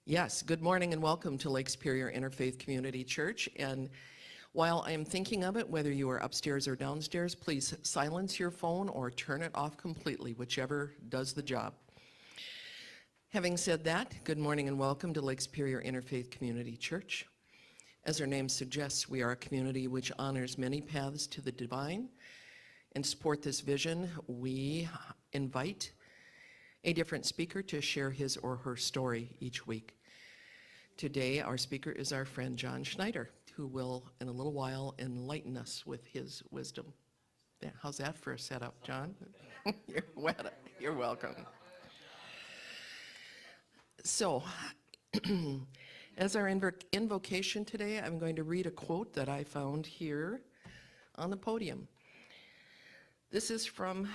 Yes, good morning and welcome to Lake Superior Interfaith Community Church. And while I am thinking of it, whether you are upstairs or downstairs, please silence your phone or turn it off completely, whichever does the job. Having said that, good morning and welcome to Lake Superior Interfaith Community Church. As our name suggests, we are a community which honors many paths to the divine. And to support this vision, we invite a different speaker to share his or her story each week. Today, our speaker is our friend John Schneider, who will, in a little while, enlighten us with his wisdom. Yeah, how's that for a setup, John? You're welcome. So, as our invocation today, I'm going to read a quote that I found here on the podium. This is from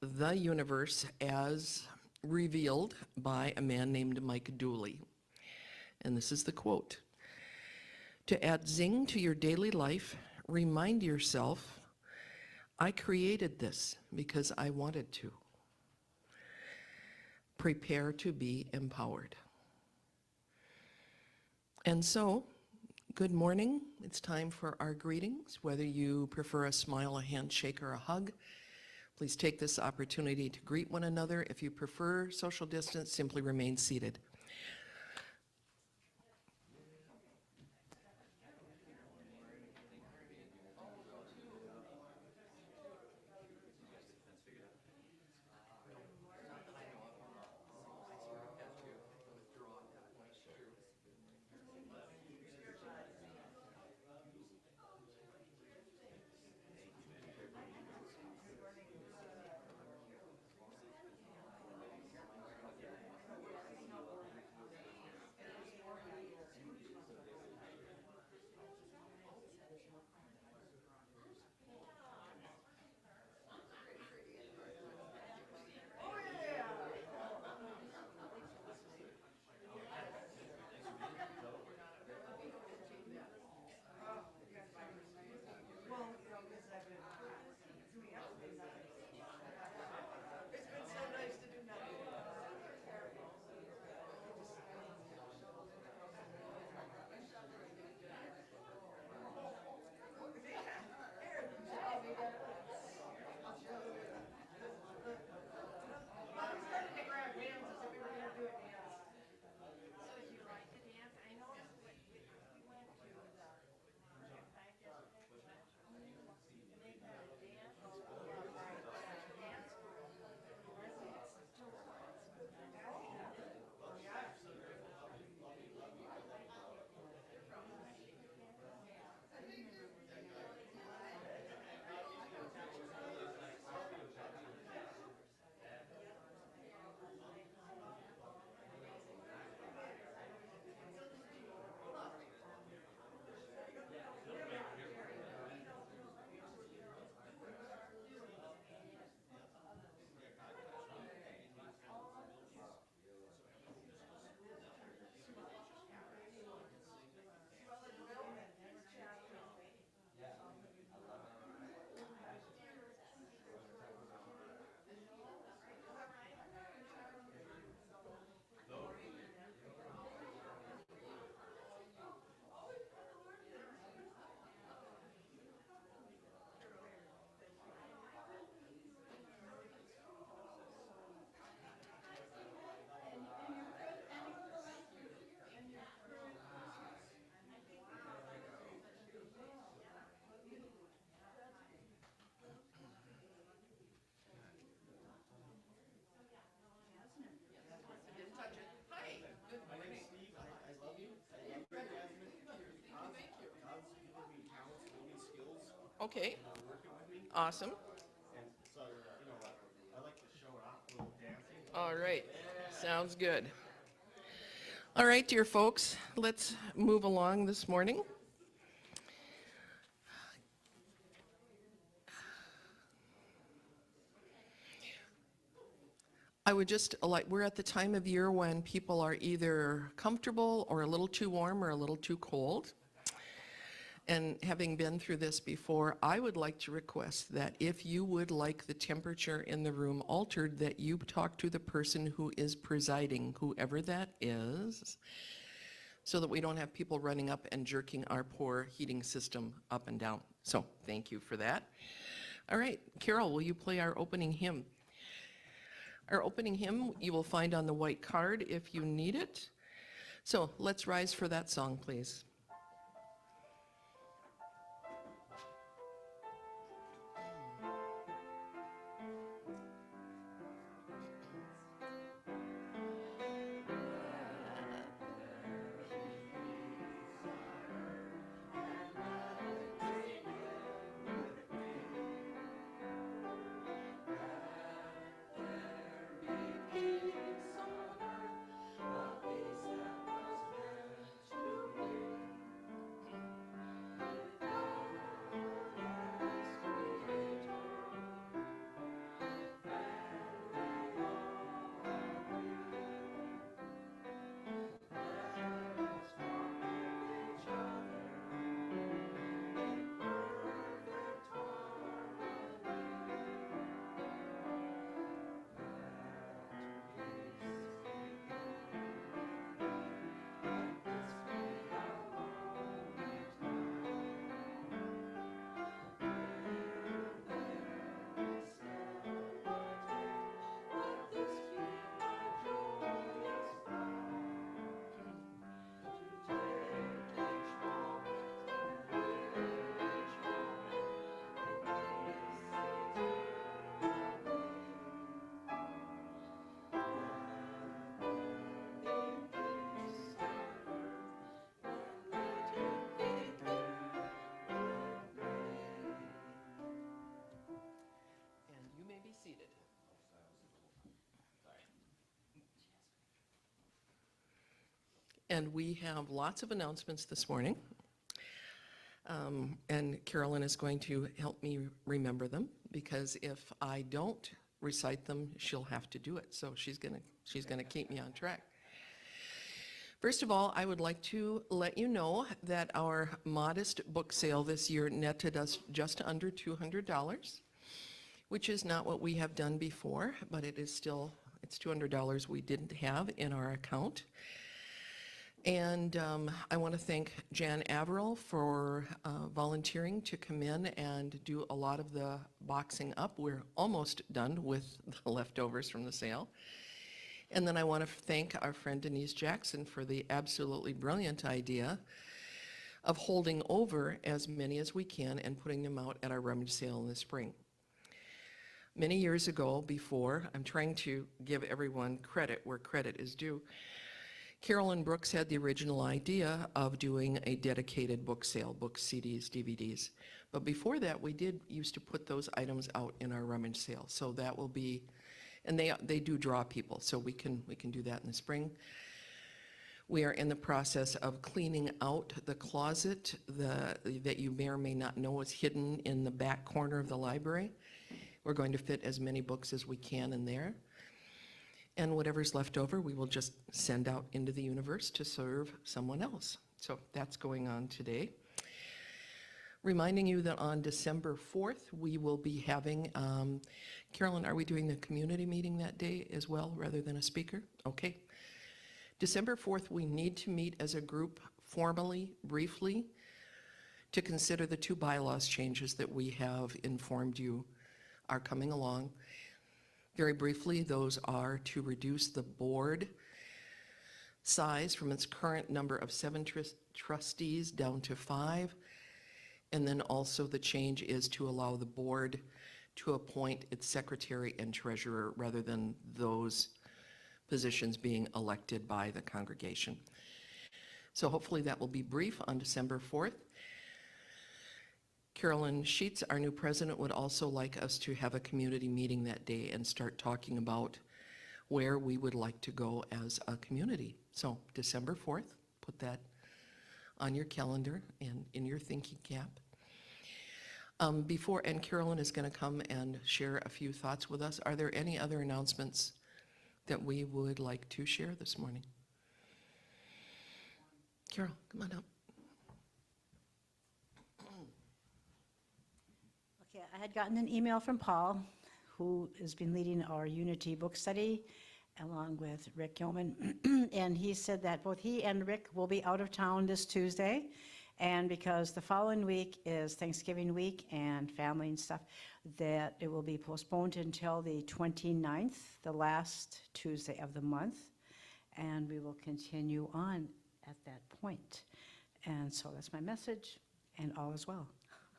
The Universe as revealed by a man named Mike Dooley. And this is the quote. To add zing to your daily life, remind yourself, I created this because I wanted to. Prepare to be empowered. And so, good morning. It's time for our greetings. Whether you prefer a smile, a handshake, or a hug, please take this opportunity to greet one another. If you prefer social distance, simply remain seated. Okay, awesome. All right, sounds good. All right, dear folks, let's move along this morning. I would just like, we're at the time of year when people are either comfortable or a little too warm or a little too cold. And having been through this before, I would like to request that if you would like the temperature in the room altered, that you talk to the person who is presiding, whoever that is, so that we don't have people running up and jerking our poor heating system up and down. So thank you for that. All right, Carol, will you play our opening hymn? Our opening hymn you will find on the white card if you need it. So let's rise for that song, please. Seated. And we have lots of announcements this morning. And Carolyn is going to help me remember them, because if I don't recite them, she'll have to do it. So she's gonna keep me on track. First of all, I would like to let you know that our modest book sale this year netted us just under $200. Which is not what we have done before, but it is still, it's $200 we didn't have in our account. And I want to thank Jan Averill for volunteering to come in and do a lot of the boxing up. We're almost done with the leftovers from the sale. And then I want to thank our friend Denise Jackson for the absolutely brilliant idea of holding over as many as we can and putting them out at our rummage sale in the spring. Many years ago, before, I'm trying to give everyone credit where credit is due, Carolyn Brooks had the original idea of doing a dedicated book sale, books, CDs, DVDs. But before that, we used to put those items out in our rummage sale. So that will be, and they do draw people, so we can do that in the spring. We are in the process of cleaning out the closet that you may or may not know is hidden in the back corner of the library. We're going to fit as many books as we can in there. And whatever's left over, we will just send out into the universe to serve someone else. So that's going on today. Reminding you that on December 4th, we will be having, Carolyn, are we doing the community meeting that day as well, rather than a speaker? Okay. December 4th, we need to meet as a group formally, briefly, to consider the 2 bylaws changes that we have informed you are coming along. Very briefly, those are to reduce the board size from its current number of 7 trustees down to 5. And then also the change is to allow the board to appoint its secretary and treasurer rather than those positions being elected by the congregation. So hopefully that will be brief on December 4th. Carolyn Sheets, our new president, would also like us to have a community meeting that day and start talking about where we would like to go as a community. So December 4th, put that on your calendar and in your thinking cap. And Carolyn is going to come and share a few thoughts with us. Are there any other announcements that we would like to share this morning? Carol, come on up. Okay, I had gotten an email from Paul, who has been leading our Unity book study, along with Rick Yeoman, and he said that both he and Rick will be out of town this Tuesday, and because the following week is Thanksgiving week and family and stuff, that it will be postponed until the 29th, the last Tuesday of the month, and we will continue on at that point. And so that's my message, and all is well.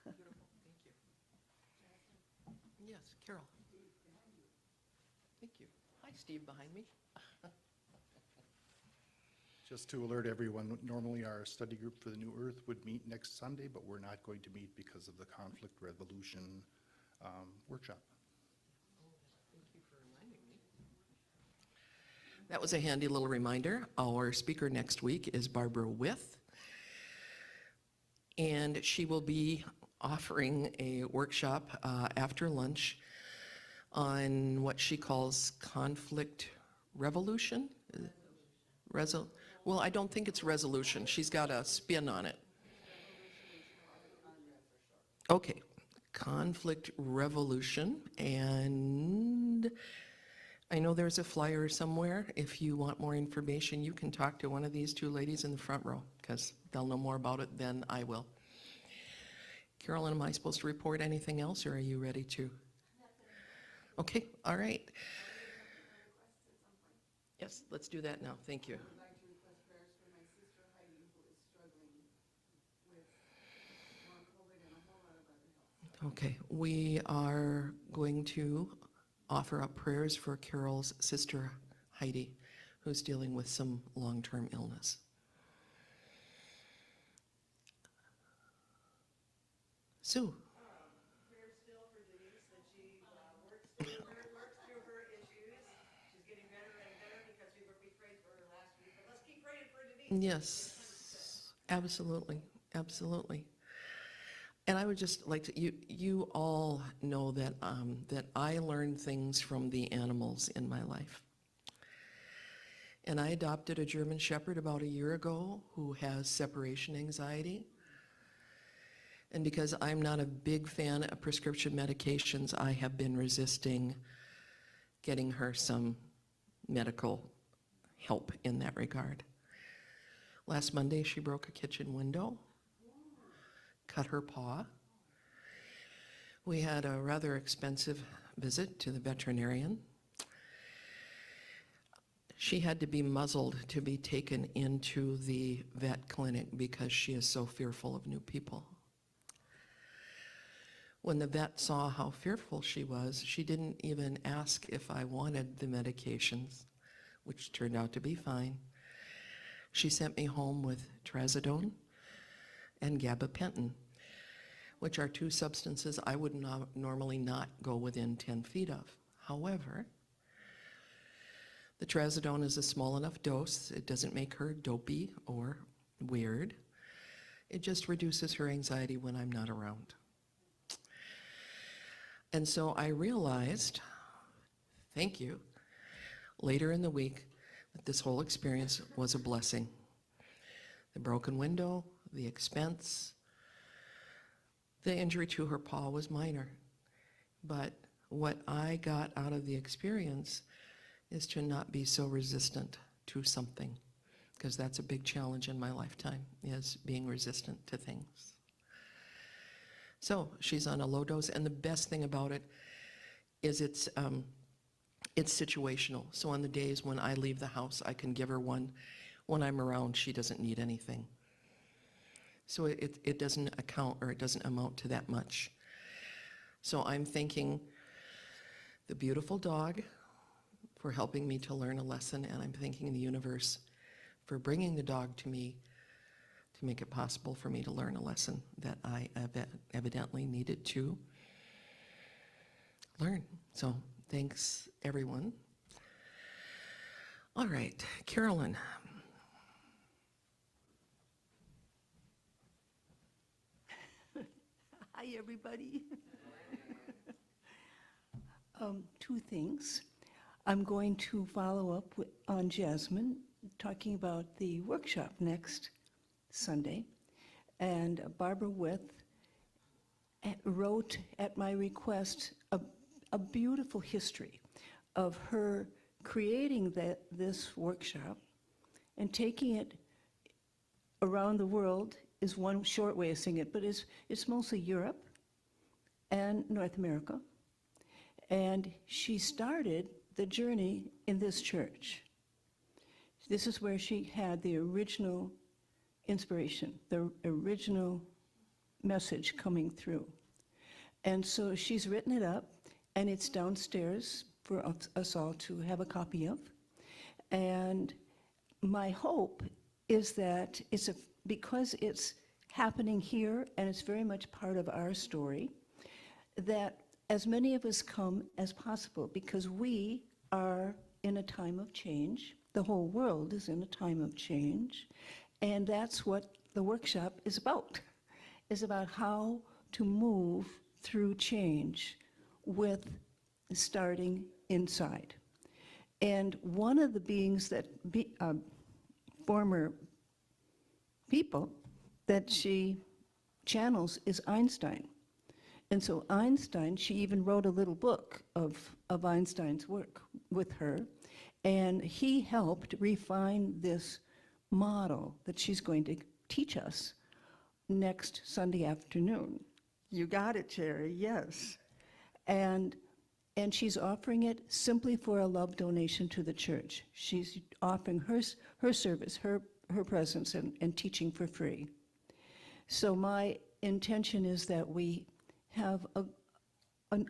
Beautiful, thank you. Yes, Carol. Thank you. Hi, Steve behind me. Just to alert everyone, normally our study group for the New Earth would meet next Sunday, but we're not going to meet because of the conflict resolution workshop. Thank you for reminding me. That was a handy little reminder. Our speaker next week is Barbara With, and she will be offering a workshop after lunch on what she calls conflict revolution. Well, I don't think it's resolution. She's got a spin on it. Okay, conflict revolution, and I know there's a flyer somewhere. If you want more information, you can talk to one of these two ladies in the front row, because they'll know more about it than I will. Carolyn, am I supposed to report anything else, or are you ready to? Okay, all right. Yes, let's do that now. Thank you. I would like to request prayers for my sister Heidi, who is struggling with long COVID and a whole lot of other health stuff. Okay, we are going to offer up prayers for Carol's sister Heidi, who's dealing with some long-term illness. Sue. Prayers still for Denise, that she works through her issues. She's getting better and better because we prayed for her last week. But let's keep praying for Denise. Yes, absolutely, absolutely. And I would just like to, you all know that, that I learn things from the animals in my life. And I adopted a German Shepherd about a year ago who has separation anxiety. And because I'm not a big fan of prescription medications, I have been resisting getting her some medical help in that regard. Last Monday, she broke a kitchen window, cut her paw. We had a rather expensive visit to the veterinarian. She had to be muzzled to be taken into the vet clinic because she is so fearful of new people. When the vet saw how fearful she was, she didn't even ask if I wanted the medications, which turned out to be fine. She sent me home with trazodone and gabapentin, which are two substances I would normally not go within 10 feet of. However, the trazodone is a small enough dose. It doesn't make her dopey or weird. It just reduces her anxiety when I'm not around. And so I realized, thank you, later in the week, that this whole experience was a blessing. The broken window, the expense, the injury to her paw was minor. But what I got out of the experience is to not be so resistant to something, because that's a big challenge in my lifetime, is being resistant to things. So she's on a low dose, and the best thing about it is it's situational. So on the days when I leave the house, I can give her one. When I'm around, she doesn't need anything. So it doesn't account, or it doesn't amount to that much. So I'm thanking the beautiful dog for helping me to learn a lesson, and I'm thanking the universe for bringing the dog to me to make it possible for me to learn a lesson that I evidently needed to learn. So thanks, everyone. All right, Carolyn. Hi, everybody. Two things. I'm going to follow up on Jasmine, talking about the workshop next Sunday. And Barbara With wrote at my request a beautiful history of her creating this workshop and taking it around the world is one short way of saying it, but it's mostly Europe and North America. And she started the journey in this church. This is where she had the original inspiration, the original message coming through. And so she's written it up, and it's downstairs for us all to have a copy of. And my hope is that because it's happening here and it's very much part of our story, that as many of us come as possible, because we are in a time of change. The whole world is in a time of change, and that's what the workshop is about how to move through change with starting inside. And one of the beings that former people that she channels is Einstein. And so Einstein, she even wrote a little book of Einstein's work with her, and he helped refine this model that she's going to teach us next Sunday afternoon. You got it, Jerry, yes. And she's offering it simply for a love donation to the church. She's offering her service, her presence and teaching for free. So my intention is that we have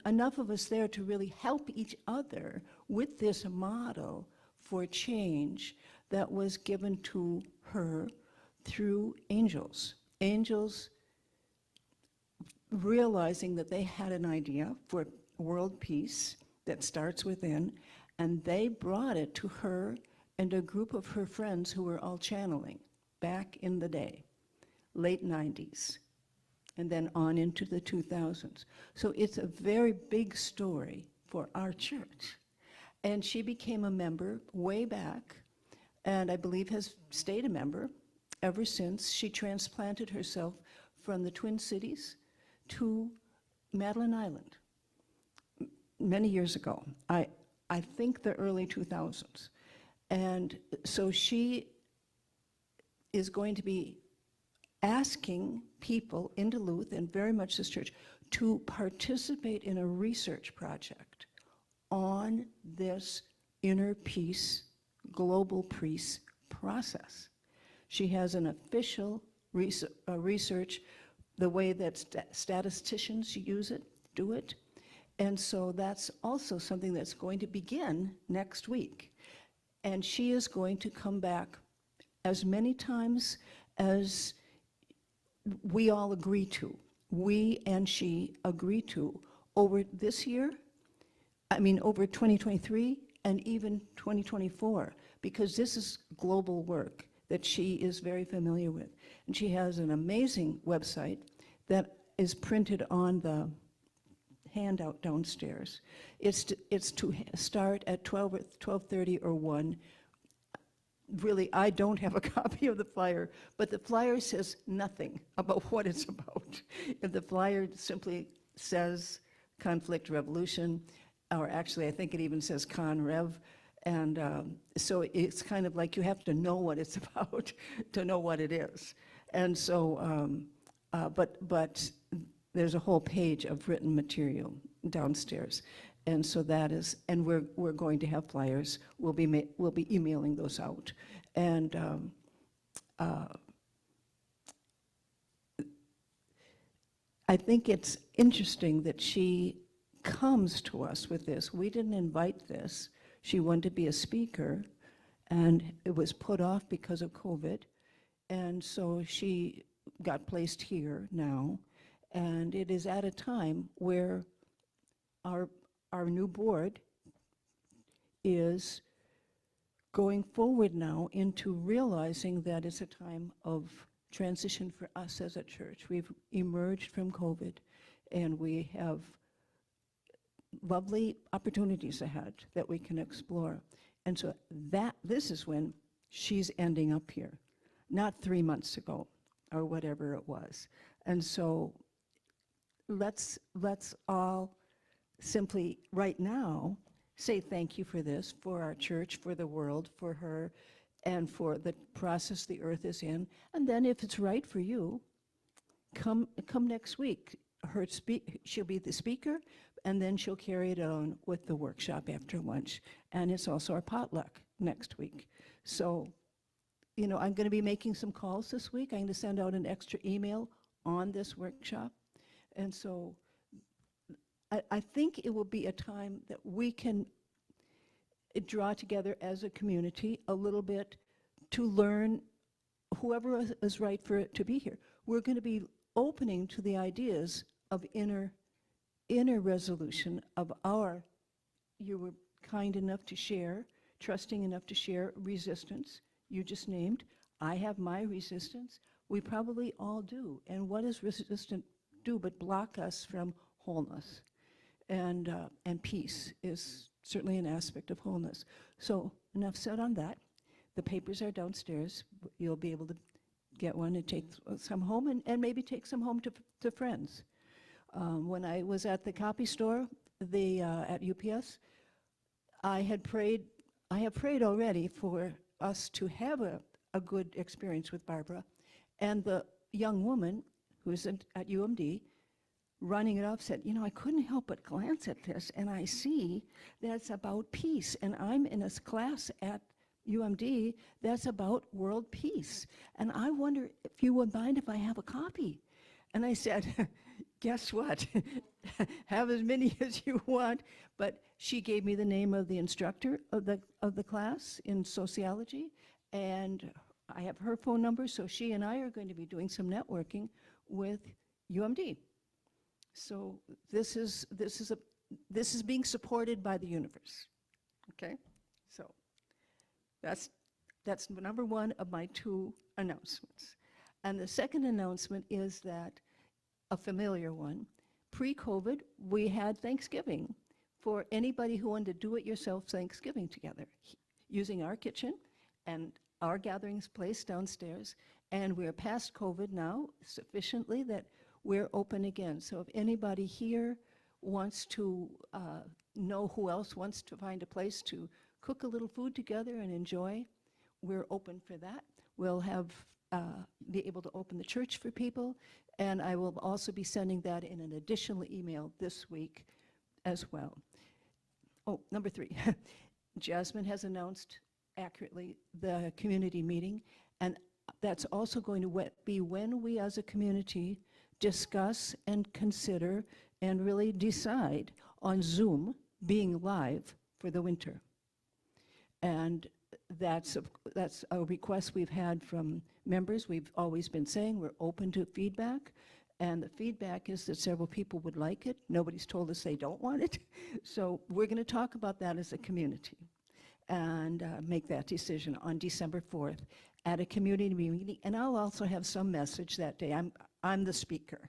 enough of us there to really help each other with this model for change that was given to her through angels. Angels realizing that they had an idea for world peace that starts within, and they brought it to her and a group of her friends who were all channeling back in the day, late 90s, and then on into the 2000s. So it's a very big story for our church. And she became a member way back, and I believe has stayed a member ever since. She transplanted herself from the Twin Cities to Madeline Island many years ago. I think the early 2000s. And so she is going to be asking people in Duluth, and very much this church, to participate in a research project on this inner peace, global peace process. She has an official research, the way that statisticians do it. And so that's also something that's going to begin next week. And she is going to come back as many times as we all agree to. We and she agree to over this year, over 2023 and even 2024, because this is global work that she is very familiar with. And she has an amazing website that is printed on the handout downstairs. It's to start at 12 or 12:30 or 1. Really, I don't have a copy of the flyer, but the flyer says nothing about what it's about. And the flyer simply says conflict revolution, or actually I think it even says Con-Rev. And so it's kind of like you have to know what it's about to know what it is. And so, but there's a whole page of written material downstairs. And so that is, and we're going to have flyers. We'll be emailing those out. And I think it's interesting that she comes to us with this. We didn't invite this. She wanted to be a speaker, and it was put off because of COVID. And so she got placed here now. And it is at a time where our new board is going forward now into realizing that it's a time of transition for us as a church. We've emerged from COVID, and we have lovely opportunities ahead that we can explore. And so this is when she's ending up here, not 3 months ago or whatever it was. And so let's all simply, right now, say thank you for this, for our church, for the world, for her, and for the process the earth is in. And then if it's right for you, come next week. She'll be the speaker, and then she'll carry it on with the workshop after lunch. And it's also our potluck next week. So, you know, I'm going to be making some calls this week. I'm going to send out an extra email on this workshop. And so I think it will be a time that we can draw together as a community a little bit to learn whoever is right for it to be here. We're going to be opening to the ideas of inner resolution of our, you were kind enough to share, trusting enough to share resistance, you just named. I have my resistance. We probably all do. And what does resistance do but block us from wholeness? And peace is certainly an aspect of wholeness. So enough said on that. The papers are downstairs. You'll be able to get one and take some home, and maybe take some home to friends. When I was at the copy store, at UPS, I have prayed already for us to have a good experience with Barbara. And the young woman who's at UMD, running it off, said, you know, I couldn't help but glance at this, and I see that it's about peace. And I'm in a class at UMD that's about world peace. And I wonder if you would mind if I have a copy. And I said, guess what? Have as many as you want. But she gave me the name of the instructor of the class in sociology, and I have her phone number, so she and I are going to be doing some networking with UMD. So this is being supported by the universe. Okay? So that's number one of my two announcements. And the second announcement is that a familiar one. Pre-COVID, we had Thanksgiving for anybody who wanted to do it yourself Thanksgiving together, using our kitchen and our gatherings place downstairs. And we're past COVID now sufficiently that we're open again. So if anybody here wants to know who else wants to find a place to cook a little food together and enjoy, we're open for that. We'll be able to open the church for people, and I will also be sending that in an additional email this week as well. Oh, number 3, Jasmine has announced accurately the community meeting, and that's also going to be when we as a community discuss and consider and really decide on Zoom being live for the winter. And that's a request we've had from members. We've always been saying we're open to feedback, and the feedback is that several people would like it. Nobody's told us they don't want it. So we're going to talk about that as a community and make that decision on December 4th at a community meeting. And I'll also have some message that day. I'm the speaker.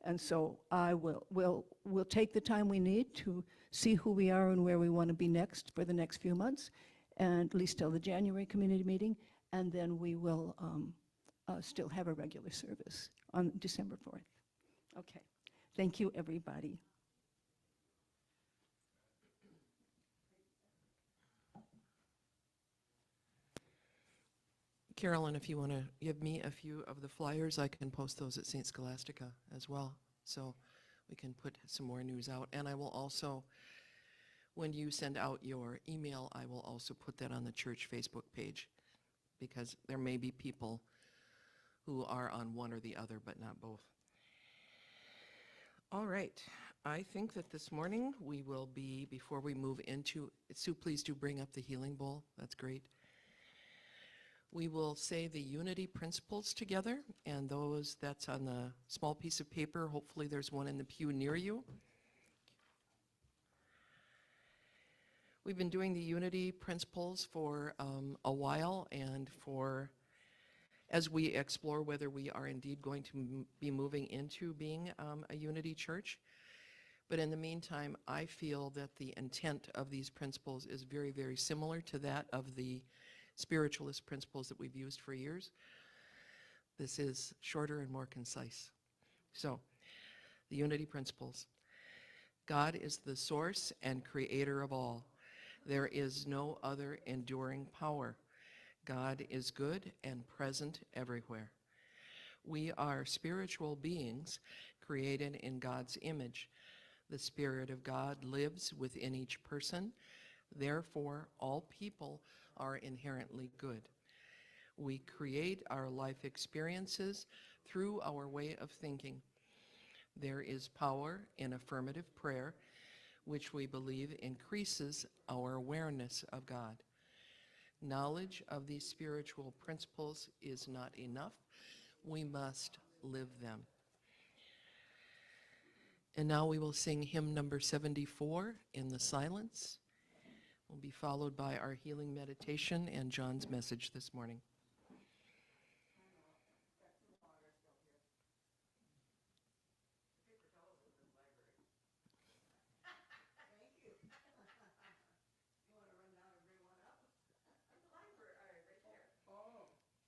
And so we'll take the time we need to see who we are and where we want to be next for the next few months, and at least till the January community meeting, and then we will still have a regular service on December 4th. Okay. Thank you, everybody. Carolyn, if you want to give me a few of the flyers, I can post those at St. Scholastica as well. So we can put some more news out. And I will also, when you send out your email, I will also put that on the church Facebook page, because there may be people who are on one or the other, but not both. All right. I think that this morning we will be, before we move into, Sue, please do bring up the healing bowl. That's great. We will say the unity principles together, and that's on the small piece of paper. Hopefully there's one in the pew near you. We've been doing the unity principles for a while, and as we explore whether we are indeed going to be moving into being a unity church. But in the meantime, I feel that the intent of these principles is very, very similar to that of the spiritualist principles that we've used for years. This is shorter and more concise. So The unity principles. God is the source and creator of all. There is no other enduring power. God is good and present everywhere. We are spiritual beings created in God's image. The Spirit of God lives within each person. Therefore, all people are inherently good. We create our life experiences through our way of thinking. There is power in affirmative prayer, which we believe increases our awareness of God. Knowledge of these spiritual principles is not enough. We must live them. And now we will sing hymn number 74 in the silence. Will be followed by our healing meditation and John's message this morning.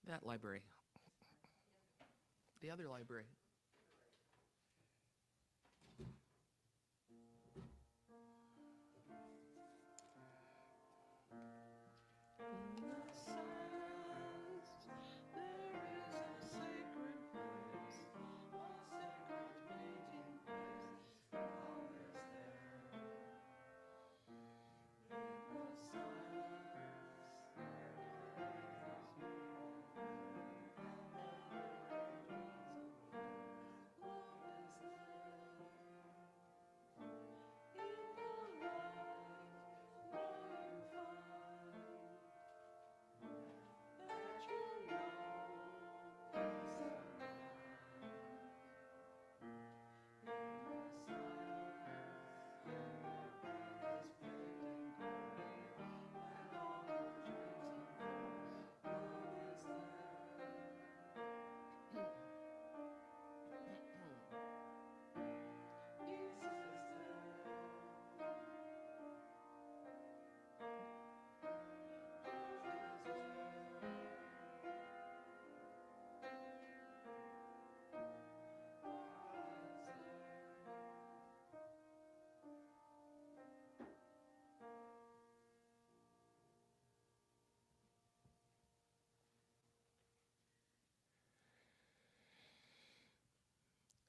That library. The other library.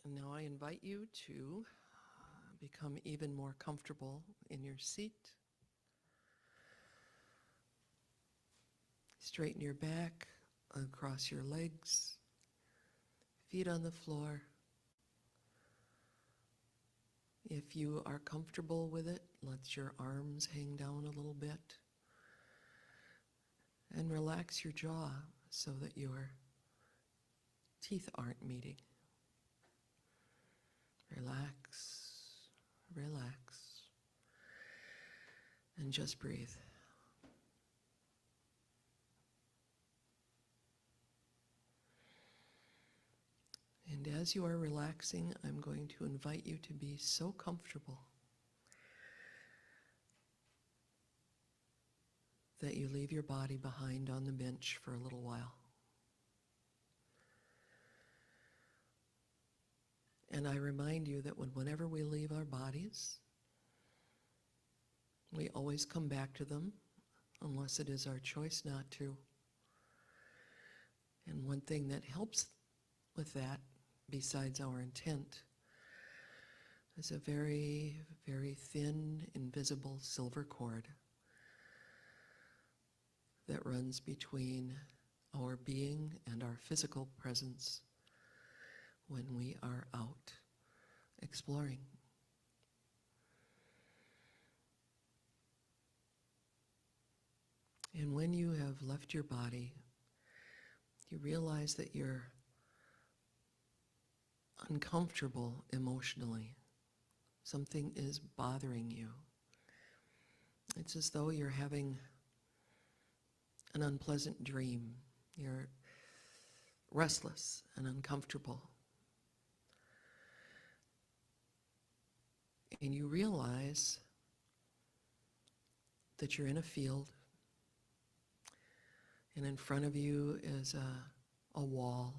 And now I invite you to become even more comfortable in your seat. Straighten your back, across your legs, feet on the floor. If you are comfortable with it, let your arms hang down a little bit. And relax your jaw so that your teeth aren't meeting. Relax, relax, and just breathe. And as you are relaxing, I'm going to invite you to be so comfortable that you leave your body behind on the bench for a little while. And I remind you that whenever we leave our bodies, we always come back to them, unless it is our choice not to. And one thing that helps with that, besides our intent, is a very, very thin, invisible silver cord that runs between our being and our physical presence when we are out exploring. And when you have left your body, you realize that you're uncomfortable emotionally. Something is bothering you. It's as though you're having an unpleasant dream. You're restless and uncomfortable. And you realize that you're in a field, and in front of you is a wall,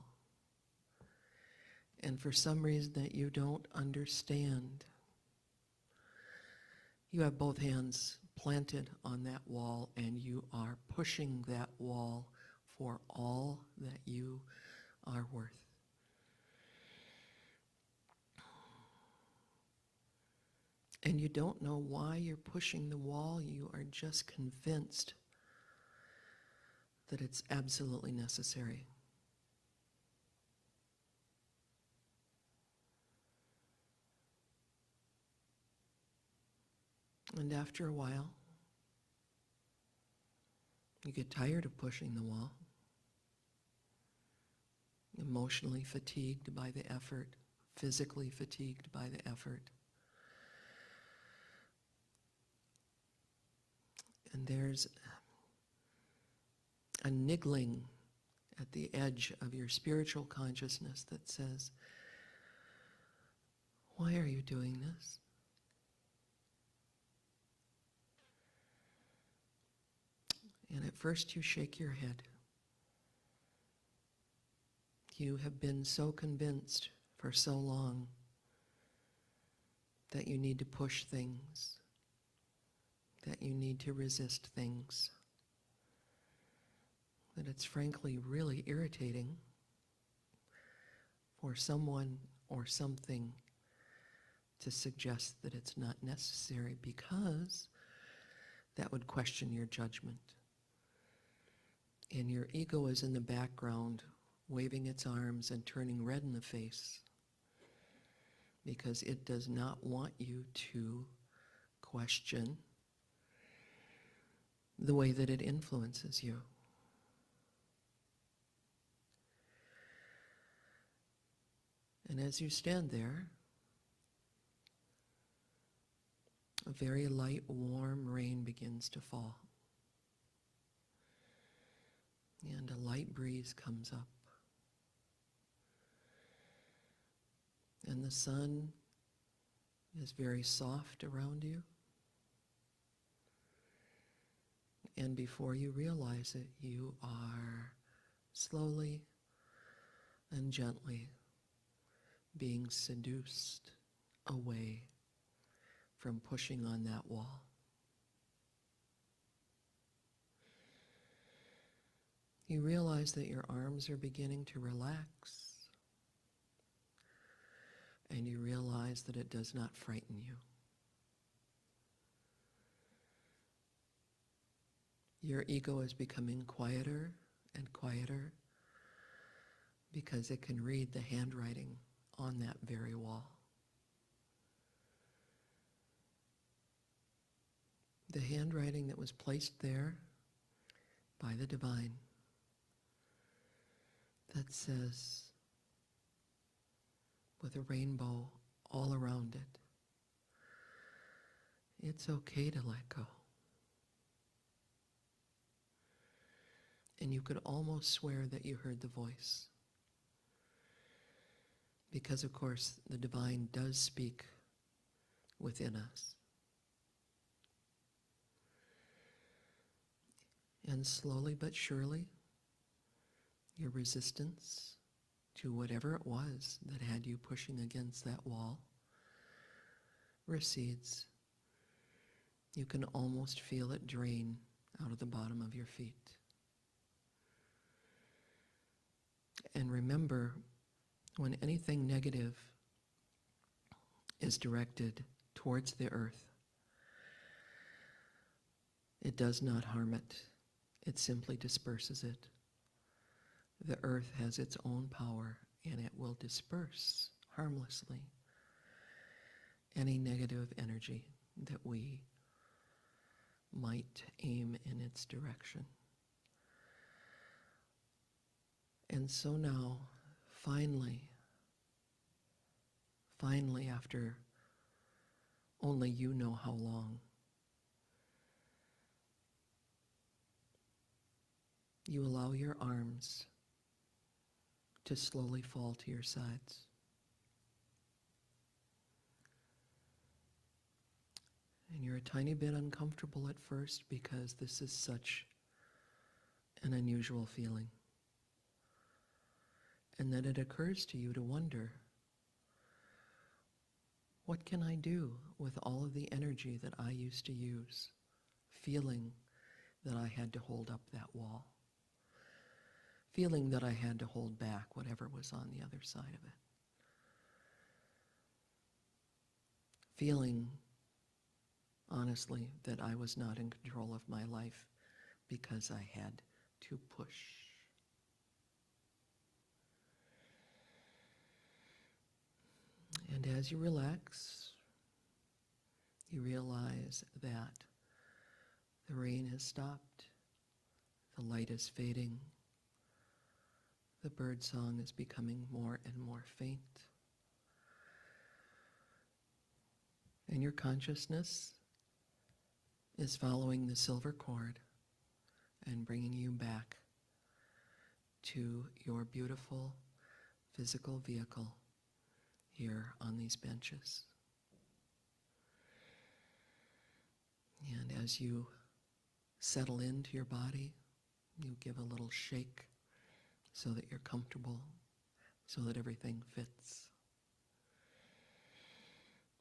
And for some reason that you don't understand, you have both hands planted on that wall and you are pushing that wall for all that you are worth. And you don't know why you're pushing the wall. You are just convinced that it's absolutely necessary. And after a while, you get tired of pushing the wall, emotionally fatigued by the effort, physically fatigued by the effort. And there's a niggling at the edge of your spiritual consciousness that says, why are you doing this? And at first you shake your head. You have been so convinced for so long that you need to push things, that you need to resist things, that it's frankly really irritating for someone or something to suggest that it's not necessary, because that would question your judgment. And your ego is in the background, waving its arms and turning red in the face, because it does not want you to question the way that it influences you. And as you stand there, a very light, warm rain begins to fall. And a light breeze comes up. And the sun is very soft around you. And before you realize it, you are slowly and gently being seduced away from pushing on that wall. You realize that your arms are beginning to relax, and you realize that it does not frighten you. Your ego is becoming quieter and quieter because it can read the handwriting on that very wall. The handwriting that was placed there by the divine that says, with a rainbow all around it, it's okay to let go. And you could almost swear that you heard the voice. Because, of course, the divine does speak within us. And slowly but surely, your resistance to whatever it was that had you pushing against that wall recedes. You can almost feel it drain out of the bottom of your feet. And remember, when anything negative is directed towards the earth, it does not harm it. It simply disperses it. The earth has its own power, and it will disperse harmlessly any negative energy that we might aim in its direction. And so now, finally, after only you know how long, you allow your arms to slowly fall to your sides. And you're a tiny bit uncomfortable at first because this is such an unusual feeling. And then it occurs to you to wonder, What can I do with all of the energy that I used to use, feeling that I had to hold up that wall, feeling that I had to hold back whatever was on the other side of it, feeling, honestly, that I was not in control of my life because I had to push. And as you relax, you realize that the rain has stopped, the light is fading, the bird song is becoming more and more faint, and your consciousness is following the silver cord and bringing you back to your beautiful physical vehicle here on these benches. And as you settle into your body, you give a little shake so that you're comfortable, so that everything fits.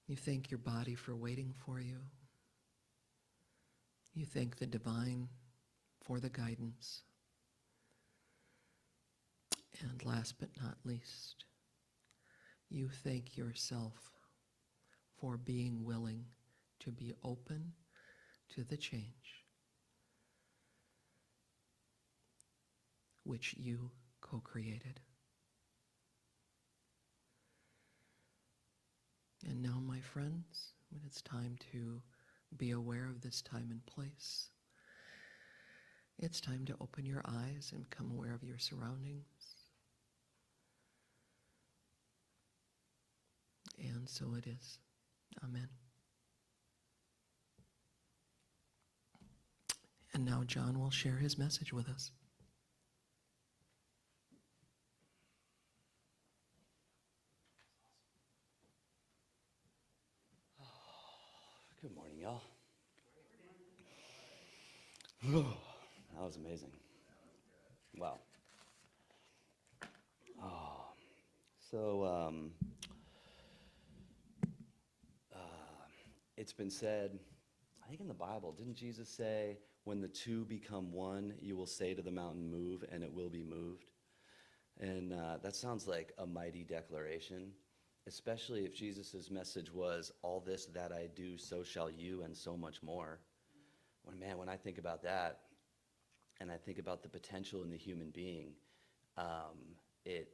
You thank your body for waiting for you. You thank the divine for the guidance. And last but not least, you thank yourself for being willing to be open to the change which you co-created. And now, my friends, when it's time to be aware of this time and place, it's time to open your eyes and become aware of your surroundings. And so it is. Amen. And now John will share his message with us. Good morning, y'all. That was amazing. Wow. Oh, so it's been said, I think in the Bible, didn't Jesus say, when the two become one, you will say to the mountain, move, and it will be moved? And that sounds like a mighty declaration, especially if Jesus' message was, all this that I do, so shall you, and so much more. When I think about that, and I think about the potential in the human being, it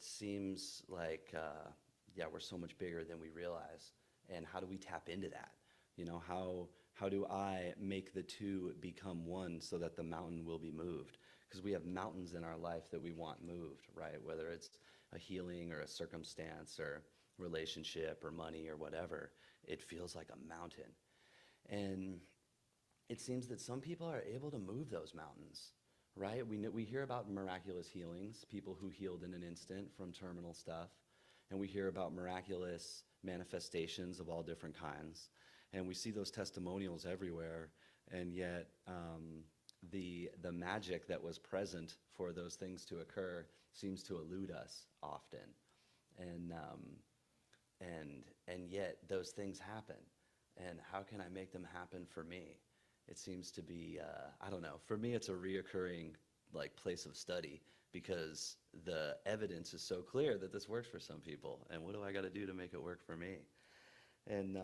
seems like, we're so much bigger than we realize. And how do we tap into that? You know, how do I make the two become one so that the mountain will be moved? Because we have mountains in our life that we want moved, right? Whether it's a healing or a circumstance or relationship or money or whatever, it feels like a mountain. And it seems that some people are able to move those mountains, right? We hear about miraculous healings, people who healed in an instant from terminal stuff, and we hear about miraculous manifestations of all different kinds, and we see those testimonials everywhere, and yet the magic that was present for those things to occur seems to elude us often, and yet those things happen, and how can I make them happen for me? It seems to be, I don't know, for me it's a reoccurring place of study, because the evidence is so clear that this works for some people, and what do I got to do to make it work for me? And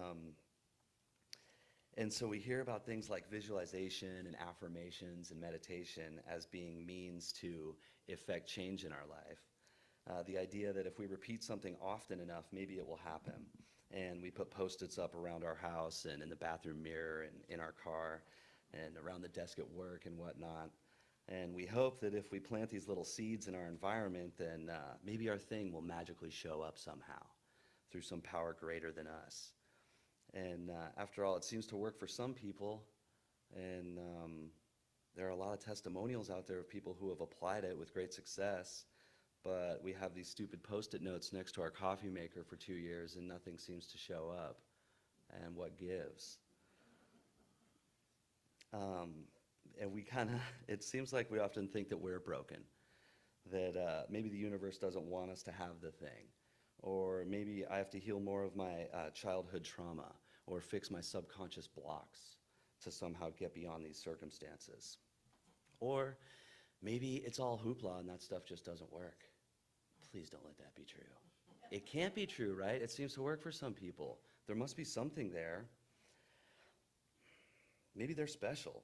so we hear about things like visualization and affirmations and meditation as being means to effect change in our life. The idea that if we repeat something often enough, maybe it will happen. And we put Post-its up around our house and in the bathroom mirror and in our car and around the desk at work and whatnot. And we hope that if we plant these little seeds in our environment, then maybe our thing will magically show up somehow through some power greater than us. And after all, it seems to work for some people. And there are a lot of testimonials out there of people who have applied it with great success. But we have these stupid Post-it notes next to our coffee maker for 2 years, and nothing seems to show up. And what gives? And it seems like we often think that we're broken, that maybe the universe doesn't want us to have the thing, Or maybe I have to heal more of my childhood trauma or fix my subconscious blocks to somehow get beyond these circumstances. Or maybe it's all hoopla and that stuff just doesn't work. Please don't let that be true. It can't be true, right? It seems to work for some people. There must be something there. Maybe they're special.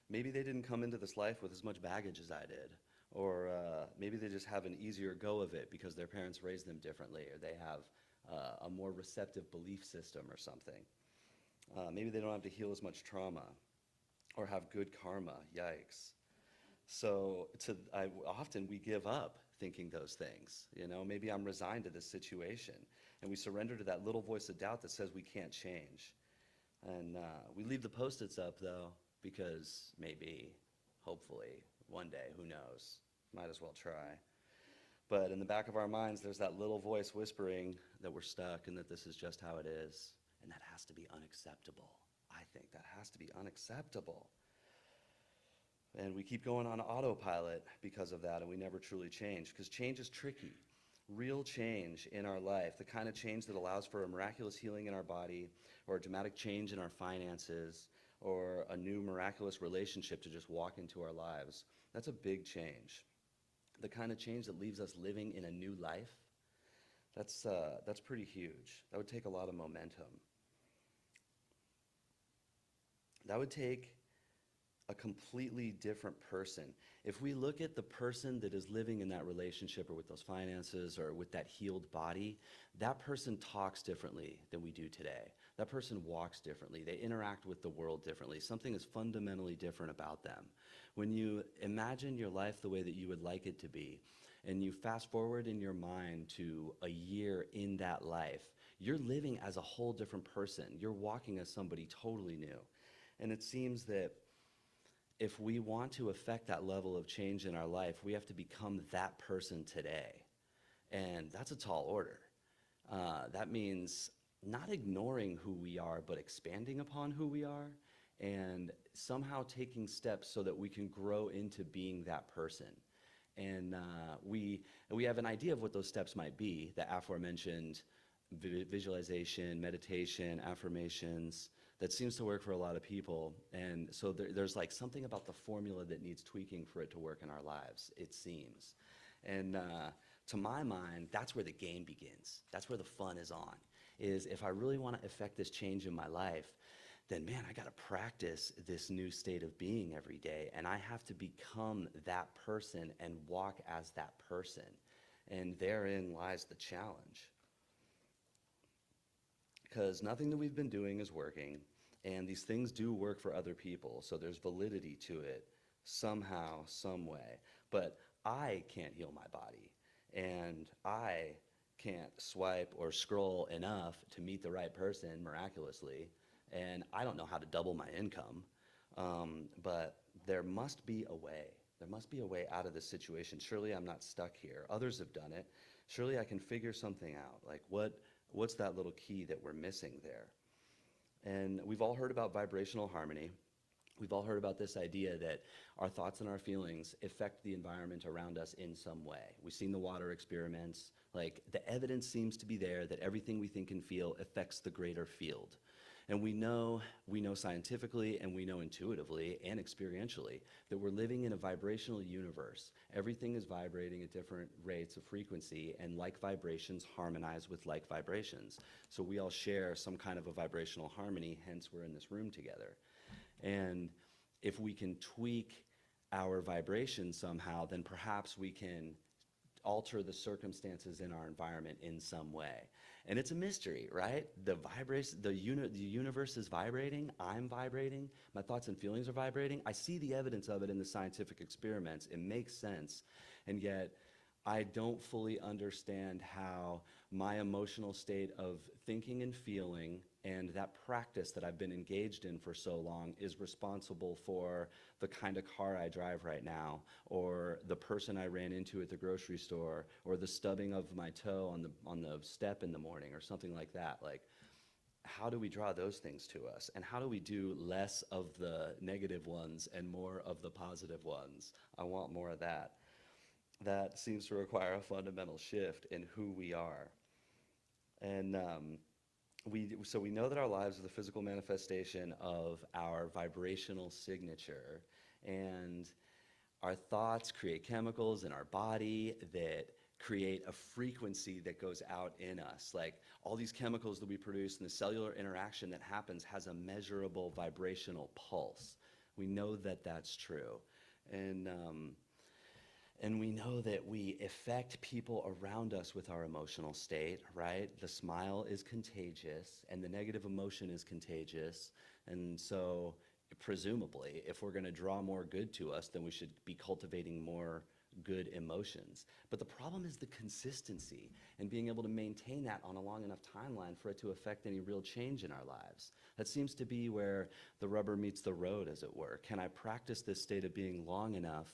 Maybe they didn't come into this life with as much baggage as I did. Or maybe they just have an easier go of it because their parents raised them differently, or they have a more receptive belief system or something. Maybe they don't have to heal as much trauma or have good karma. Yikes. So often we give up thinking those things. Maybe I'm resigned to this situation. And we surrender to that little voice of doubt that says we can't change. And we leave the Post-its up, though, because maybe, hopefully, one day, who knows? Might as well try. But in the back of our minds, there's that little voice whispering that we're stuck and that this is just how it is. And that has to be unacceptable. I think that has to be unacceptable. And we keep going on autopilot because of that, and we never truly change, because change is tricky. Real change in our life, the kind of change that allows for a miraculous healing in our body, or a dramatic change in our finances, or a new miraculous relationship to just walk into our lives, that's a big change. The kind of change that leaves us living in a new life, that's pretty huge. That would take a lot of momentum. That would take a completely different person. If we look at the person that is living in that relationship or with those finances or with that healed body, that person talks differently than we do today. That person walks differently. They interact with the world differently. Something is fundamentally different about them. When you imagine your life the way that you would like it to be, and you fast forward in your mind to a year in that life, you're living as a whole different person. You're walking as somebody totally new. And it seems that if we want to affect that level of change in our life, we have to become that person today. And that's a tall order. That means not ignoring who we are, but expanding upon who we are and somehow taking steps so that we can grow into being that person. And we have an idea of what those steps might be, the aforementioned visualization, meditation, affirmations. That seems to work for a lot of people. And so there's like something about the formula that needs tweaking for it to work in our lives, it seems. And to my mind, that's where the game begins. That's where the fun is on, is if I really want to affect this change in my life, then man, I got to practice this new state of being every day. And I have to become that person and walk as that person. And therein lies the challenge. Because nothing that we've been doing is working, and these things do work for other people, so there's validity to it somehow, some way. But I can't heal my body, and I can't swipe or scroll enough to meet the right person miraculously, and I don't know how to double my income, but there must be a way. There must be a way out of this situation. Surely I'm not stuck here. Others have done it. Surely I can figure something out. Like what's that little key that we're missing there? And we've all heard about vibrational harmony. We've all heard about this idea that our thoughts and our feelings affect the environment around us in some way. We've seen the water experiments. Like the evidence seems to be there that everything we think and feel affects the greater field. And we know scientifically and we know intuitively and experientially that we're living in a vibrational universe. Everything is vibrating at different rates of frequency, and like vibrations harmonize with like vibrations. So we all share some kind of a vibrational harmony, hence we're in this room together. And if we can tweak our vibration somehow, then perhaps we can alter the circumstances in our environment in some way. And it's a mystery, right? The universe is vibrating, I'm vibrating, my thoughts and feelings are vibrating. I see the evidence of it in the scientific experiments. It makes sense. And yet, I don't fully understand how my emotional state of thinking and feeling and that practice that I've been engaged in for so long is responsible for the kind of car I drive right now, or the person I ran into at the grocery store, or the stubbing of my toe on the step in the morning, or something like that. Like, how do we draw those things to us? And how do we do less of the negative ones and more of the positive ones? I want more of that. That seems to require a fundamental shift in who we are. And so we know that our lives are the physical manifestation of our vibrational signature, and our thoughts create chemicals in our body that create a frequency that goes out in us. Like all these chemicals that we produce and the cellular interaction that happens has a measurable vibrational pulse. We know that that's true. And we know that we affect people around us with our emotional state, right? The smile is contagious and the negative emotion is contagious. And so presumably, if we're going to draw more good to us, then we should be cultivating more good emotions. But the problem is the consistency and being able to maintain that on a long enough timeline for it to affect any real change in our lives. That seems to be where the rubber meets the road, as it were. Can I practice this state of being long enough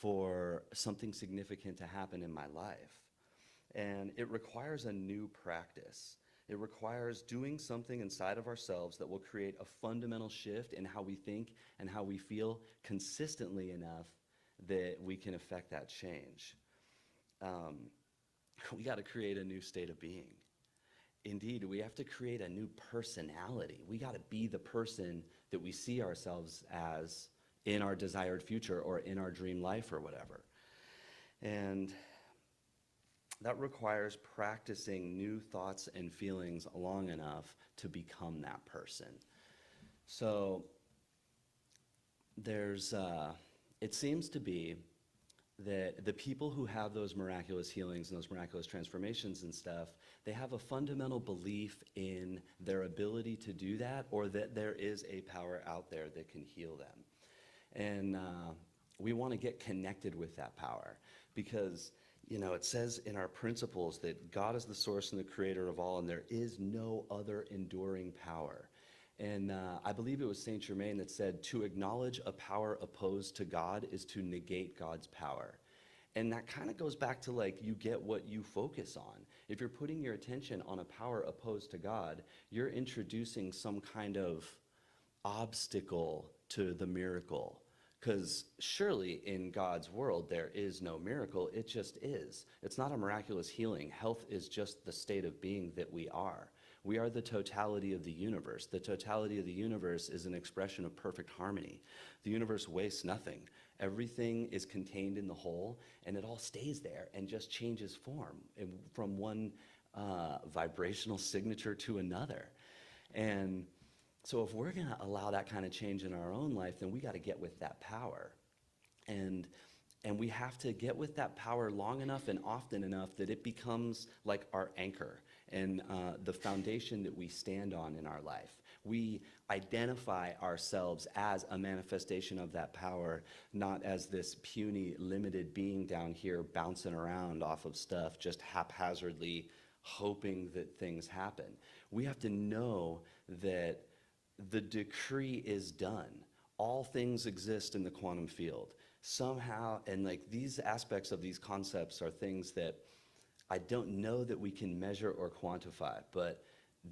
for something significant to happen in my life? And it requires a new practice. It requires doing something inside of ourselves that will create a fundamental shift in how we think and how we feel consistently enough that we can affect that change. We got to create a new state of being. Indeed, we have to create a new personality. We got to be the person that we see ourselves as in our desired future or in our dream life or whatever. And that requires practicing new thoughts and feelings long enough to become that person. So it seems to be that the people who have those miraculous healings and those miraculous transformations and stuff, they have a fundamental belief in their ability to do that, or that there is a power out there that can heal them. And we want to get connected with that power because, it says in our principles that God is the source and the creator of all, and there is no other enduring power. And I believe it was Saint Germain that said, to acknowledge a power opposed to God is to negate God's power. And that kind of goes back to like, you get what you focus on. If you're putting your attention on a power opposed to God, you're introducing some kind of obstacle to the miracle. Because surely in God's world, there is no miracle. It just is. It's not a miraculous healing. Health is just the state of being that we are. We are the totality of the universe. The totality of the universe is an expression of perfect harmony. The universe wastes nothing. Everything is contained in the whole, and it all stays there and just changes form from one vibrational signature to another. And so if we're going to allow that kind of change in our own life, then we got to get with that power. And we have to get with that power long enough and often enough that it becomes like our anchor and the foundation that we stand on in our life. We identify ourselves as a manifestation of that power, not as this puny, limited being down here bouncing around off of stuff, just haphazardly hoping that things happen. We have to know that the decree is done. All things exist in the quantum field. Somehow, and like these aspects of these concepts are things that I don't know that we can measure or quantify, but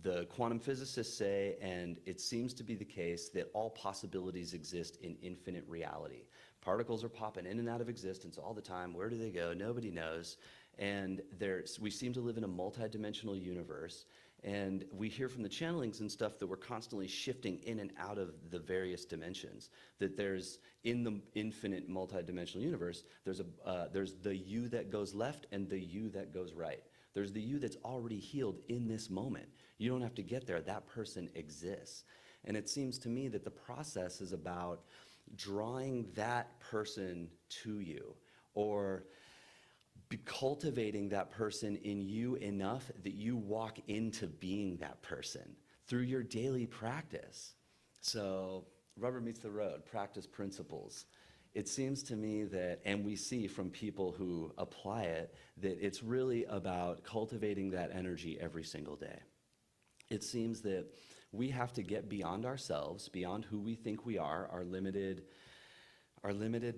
the quantum physicists say, and it seems to be the case, that all possibilities exist in infinite reality. Particles are popping in and out of existence all the time. Where do they go? Nobody knows. And we seem to live in a multidimensional universe. And we hear from the channelings and stuff that we're constantly shifting in and out of the various dimensions. That there's, in the infinite multidimensional universe, there's the you that goes left and the you that goes right. There's the you that's already healed in this moment. You don't have to get there. That person exists. And it seems to me that the process is about drawing that person to you, or cultivating that person in you enough that you walk into being that person through your daily practice. So rubber meets the road, practice principles. It seems to me that, and we see from people who apply it, that it's really about cultivating that energy every single day. It seems that we have to get beyond ourselves, beyond who we think we are, our limited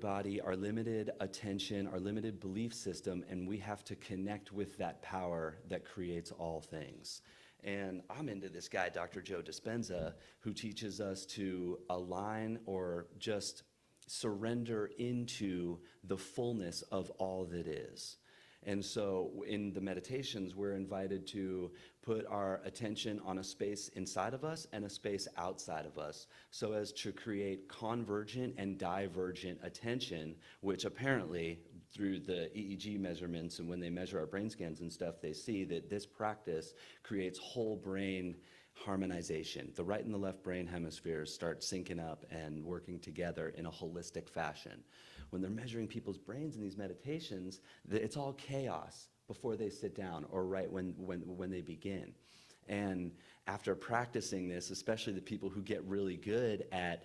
body, our limited attention, our limited belief system, and we have to connect with that power that creates all things. And I'm into this guy, Dr. Joe Dispenza, who teaches us to align or just surrender into the fullness of all that is. And so in the meditations, we're invited to put our attention on a space inside of us and a space outside of us, so as to create convergent and divergent attention, which apparently through the EEG measurements and when they measure our brain scans and stuff, they see that this practice creates whole brain harmonization. The right and the left brain hemispheres start syncing up and working together in a holistic fashion. When they're measuring people's brains in these meditations, it's all chaos before they sit down or right when they begin. And after practicing this, especially the people who get really good at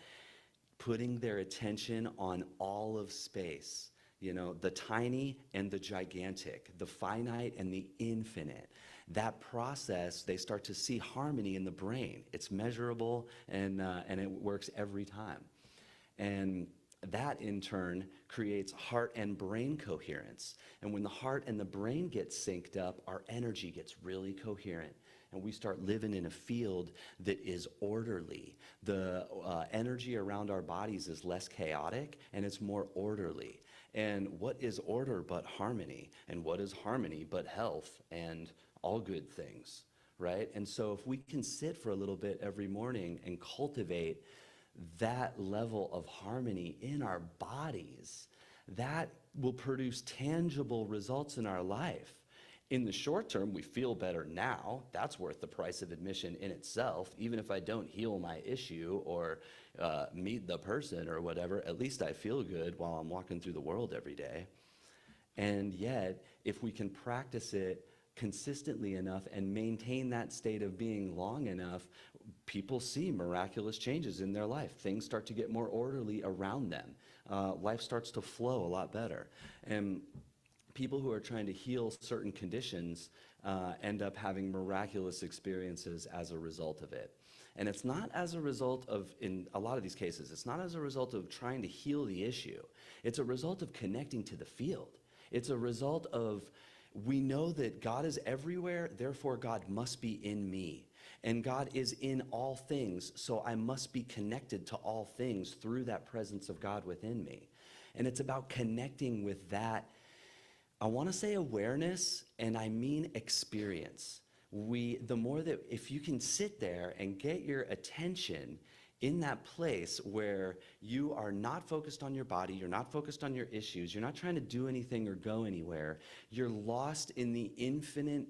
putting their attention on all of space, you know, the tiny and the gigantic, the finite and the infinite, that process, they start to see harmony in the brain. It's measurable, and it works every time. And that in turn creates heart and brain coherence. And when the heart and the brain get synced up, our energy gets really coherent. And we start living in a field that is orderly. The energy around our bodies is less chaotic and it's more orderly. And what is order but harmony? And what is harmony but health and all good things, right? And so if we can sit for a little bit every morning and cultivate that level of harmony in our bodies, that will produce tangible results in our life. In the short term, we feel better now. That's worth the price of admission in itself. Even if I don't heal my issue or meet the person or whatever, at least I feel good while I'm walking through the world every day. And yet, if we can practice it consistently enough and maintain that state of being long enough, people see miraculous changes in their life. Things start to get more orderly around them. Life starts to flow a lot better. And people who are trying to heal certain conditions end up having miraculous experiences as a result of it. And it's not as a result of, in a lot of these cases, it's not as a result of trying to heal the issue. It's a result of connecting to the field. It's a result of, we know that God is everywhere, therefore God must be in me. And God is in all things, so I must be connected to all things through that presence of God within me. And it's about connecting with that, I want to say awareness, and I mean experience. The more that, if you can sit there and get your attention in that place where you are not focused on your body, you're not focused on your issues, you're not trying to do anything or go anywhere, you're lost in the infinite.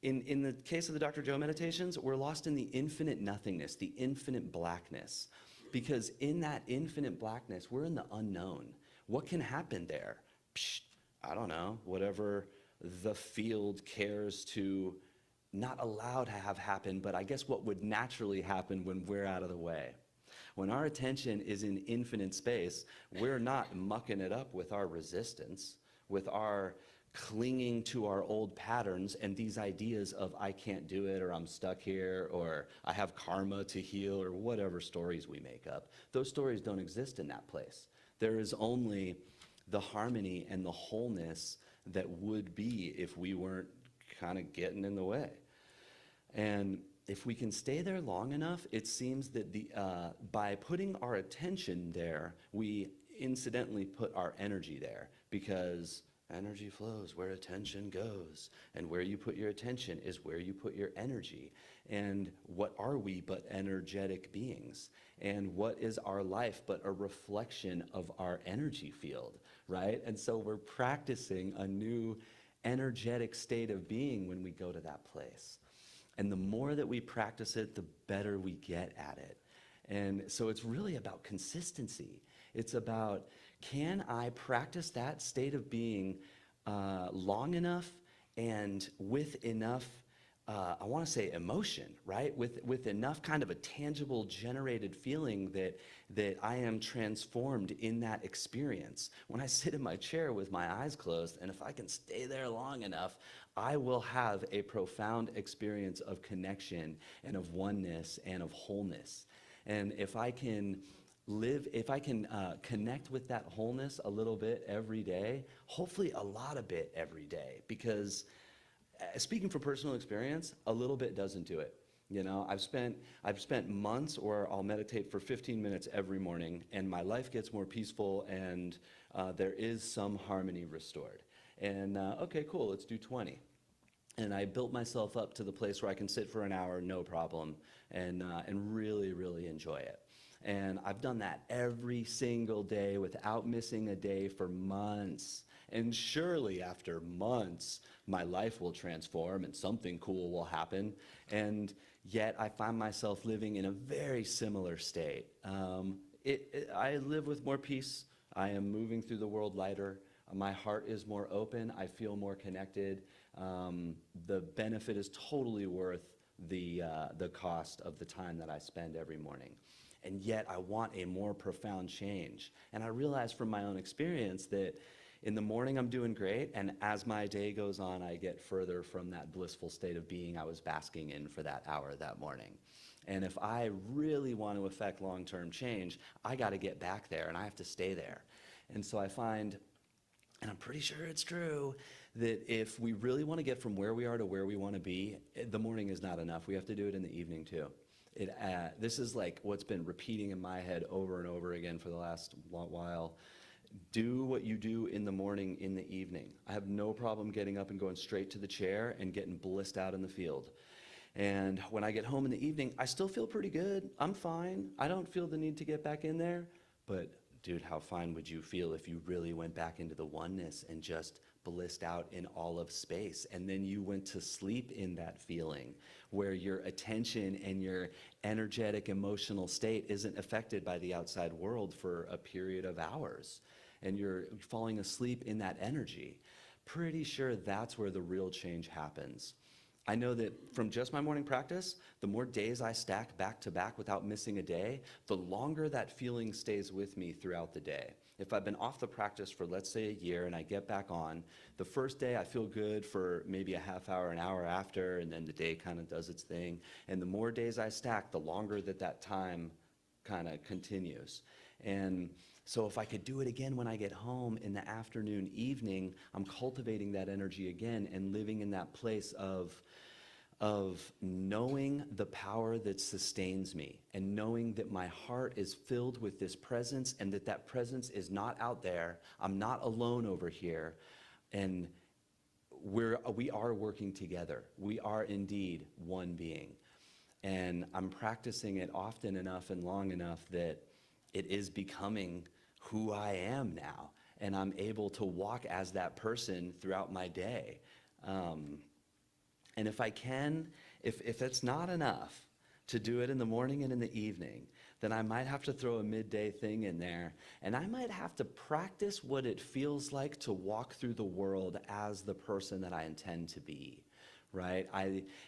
In the case of the Dr. Joe meditations, we're lost in the infinite nothingness, the infinite blackness. Because in that infinite blackness, we're in the unknown. What can happen there? Psh, I don't know, whatever the field cares to not allow to have happen, but I guess what would naturally happen when we're out of the way. When our attention is in infinite space, we're not mucking it up with our resistance, with our clinging to our old patterns and these ideas of I can't do it, or I'm stuck here, or I have karma to heal, or whatever stories we make up. Those stories don't exist in that place. There is only the harmony and the wholeness that would be if we weren't kind of getting in the way. And if we can stay there long enough, it seems that by putting our attention there, we incidentally put our energy there, because energy flows where attention goes, and where you put your attention is where you put your energy. And what are we but energetic beings? And what is our life but a reflection of our energy field, right? And so we're practicing a new energetic state of being when we go to that place. And the more that we practice it, the better we get at it. And so it's really about consistency. It's about, can I practice that state of being long enough and with enough, I want to say emotion, right? With enough kind of a tangible generated feeling that I am transformed in that experience. When I sit in my chair with my eyes closed, and if I can stay there long enough, I will have a profound experience of connection and of oneness and of wholeness. And if I can connect with that wholeness a little bit every day, hopefully a lot of bit every day, because speaking from personal experience, a little bit doesn't do it. You know, I've spent months where I'll meditate for 15 minutes every morning, and my life gets more peaceful, and there is some harmony restored. And okay, cool, let's do 20. And I built myself up to the place where I can sit for an hour, no problem, and really, really enjoy it. And I've done that every single day without missing a day for months. And surely after months, my life will transform and something cool will happen. And yet I find myself living in a very similar state. I live with more peace. I am moving through the world lighter. My heart is more open. I feel more connected. The benefit is totally worth the cost of the time that I spend every morning. And yet I want a more profound change. And I realize from my own experience that in the morning I'm doing great, and as my day goes on, I get further from that blissful state of being I was basking in for that hour that morning. And if I really want to affect long-term change, I got to get back there, and I have to stay there. And so I find, and I'm pretty sure it's true, that if we really want to get from where we are to where we want to be, the morning is not enough. We have to do it in the evening too. This is like what's been repeating in my head over and over again for the last while. Do what you do in the morning, in the evening. I have no problem getting up and going straight to the chair and getting blissed out in the field. And when I get home in the evening, I still feel pretty good. I'm fine. I don't feel the need to get back in there. But dude, how fine would you feel if you really went back into the oneness and just blissed out in all of space, and then you went to sleep in that feeling where your attention and your energetic emotional state isn't affected by the outside world for a period of hours, and you're falling asleep in that energy. Pretty sure that's where the real change happens. I know that from just my morning practice, the more days I stack back to back without missing a day, the longer that feeling stays with me throughout the day. If I've been off the practice for, let's say, a year and I get back on, the first day I feel good for maybe a half hour, an hour after, and then the day kind of does its thing. And the more days I stack, the longer that time kind of continues. And so if I could do it again when I get home in the afternoon, evening, I'm cultivating that energy again and living in that place of knowing the power that sustains me, and knowing that my heart is filled with this presence, and that presence is not out there. I'm not alone over here. And we are working together. We are indeed one being. And I'm practicing it often enough and long enough that it is becoming who I am now. And I'm able to walk as that person throughout my day. And if I can, if it's not enough to do it in the morning and in the evening, then I might have to throw a midday thing in there. And I might have to practice what it feels like to walk through the world as the person that I intend to be, right?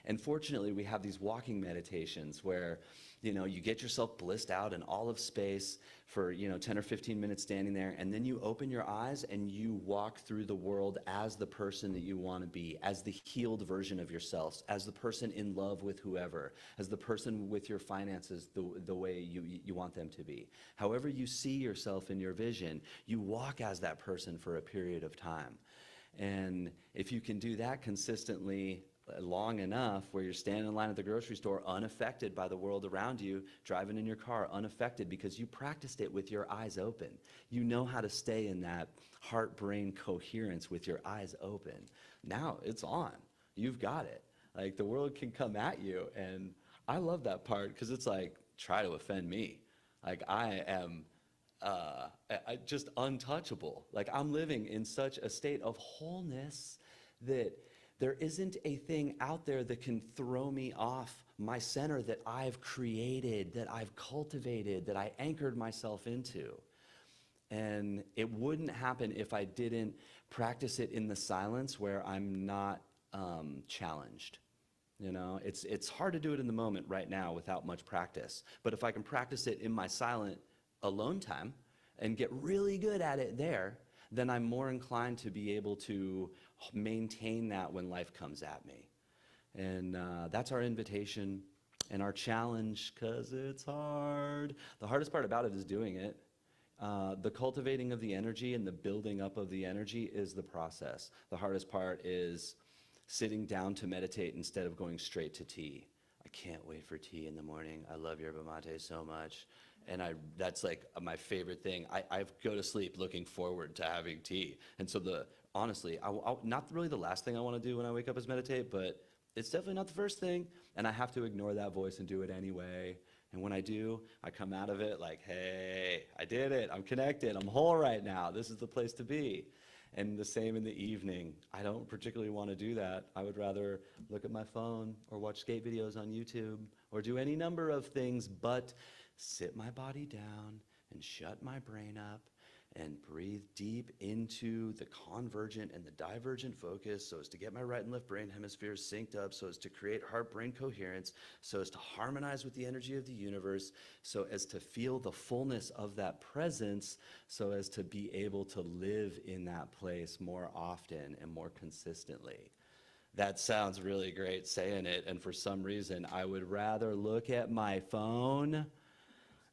And fortunately, we have these walking meditations where, you get yourself blissed out in all of space for, 10 or 15 minutes standing there, and then you open your eyes and you walk through the world as the person that you want to be, as the healed version of yourself, as the person in love with whoever, as the person with your finances the way you want them to be. However you see yourself in your vision, you walk as that person for a period of time. And if you can do that consistently long enough, where you're standing in line at the grocery store unaffected by the world around you, driving in your car unaffected because you practiced it with your eyes open. You know how to stay in that heart-brain coherence with your eyes open. Now it's on. You've got it. Like, the world can come at you, and I love that part because it's like, try to offend me. Like, I am just untouchable. Like, I'm living in such a state of wholeness that there isn't a thing out there that can throw me off my center that I've created, that I've cultivated, that I anchored myself into. And it wouldn't happen if I didn't practice it in the silence where I'm not challenged. It's hard to do it in the moment right now without much practice. But if I can practice it in my silent alone time and get really good at it there, then I'm more inclined to be able to maintain that when life comes at me. And that's our invitation and our challenge, because it's hard. The hardest part about it is doing it. The cultivating of the energy and the building up of the energy is the process. The hardest part is sitting down to meditate instead of going straight to tea. I can't wait for tea in the morning. I love yerba mate so much. And that's like my favorite thing. I go to sleep looking forward to having tea. And so the honestly, not really the last thing I want to do when I wake up is meditate, but it's definitely not the first thing. And I have to ignore that voice and do it anyway. And when I do, I come out of it like, hey, I did it. I'm connected. I'm whole right now. This is the place to be. And the same in the evening. I don't particularly want to do that. I would rather look at my phone or watch skate videos on YouTube or do any number of things but sit my body down and shut my brain up and breathe deep into the convergent and the divergent focus so as to get my right and left brain hemispheres synced up, so as to create heart-brain coherence, so as to harmonize with the energy of the universe, so as to feel the fullness of that presence, so as to be able to live in that place more often and more consistently. That sounds really great saying it, and for some reason, I would rather look at my phone.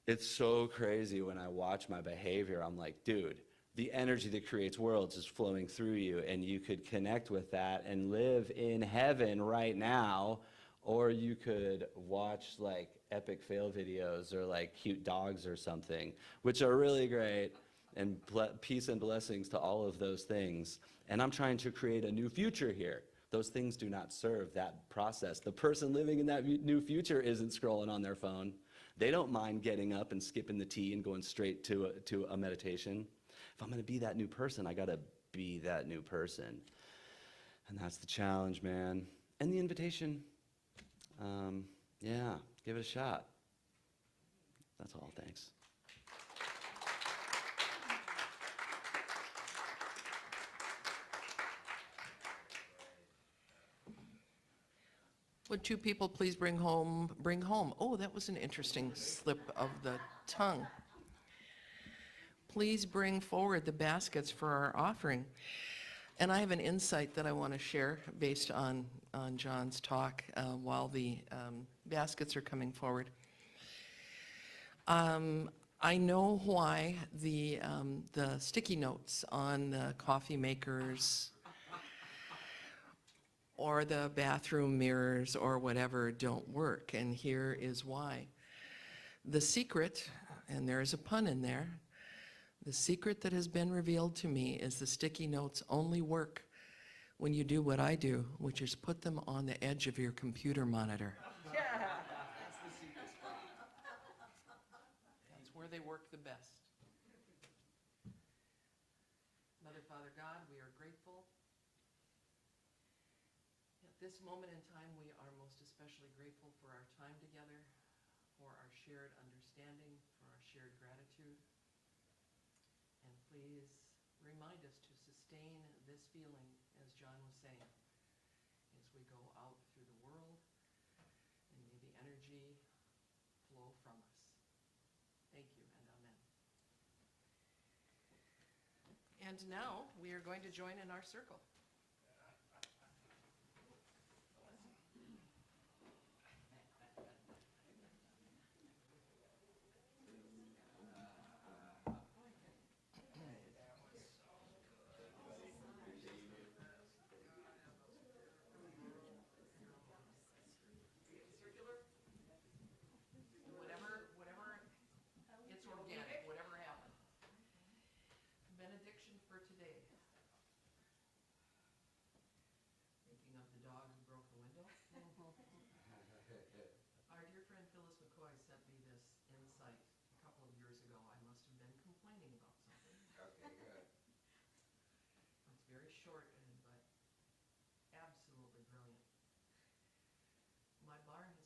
It's so crazy when I watch my behavior. I'm like, dude, the energy that creates worlds is flowing through you, and you could connect with that and live in heaven right now, or you could watch like epic fail videos or like cute dogs or something, which are really great, and peace and blessings to all of those things. And I'm trying to create a new future here. Those things do not serve that process. The person living in that new future isn't scrolling on their phone. They don't mind getting up and skipping the tea and going straight to a meditation. If I'm going to be that new person, I got to be that new person. And that's the challenge, man. And the invitation. Yeah, give it a shot. That's all, thanks. Would two people please bring home? Oh, that was an interesting slip of the tongue. Please bring forward the baskets for our offering. And I have an insight that I want to share based on John's talk while the baskets are coming forward. I know why the sticky notes on the coffee makers or the bathroom mirrors or whatever don't work, and here is why. The secret, and there is a pun in there, the secret that has been revealed to me is the sticky notes only work when you do what I do, which is put them on the edge of your computer monitor. That's the secret spot. That's where they work the best. Mother, Father, God, we are grateful. At this moment in time, we are most especially grateful for our time together, for our shared understanding, for our shared gratitude. And please remind us to sustain this feeling, as John was saying, as we go out through the world, and may the energy flow from us. Thank you, and amen. And now we are going to join in our circle. Whatever, it's organic, whatever happens. Benediction for today. Thinking of the dog who broke the window. Our dear friend Phyllis McCoy sent me this insight a couple of years ago. I must have been complaining about something. Okay, good. It's very short, but absolutely brilliant. My barn has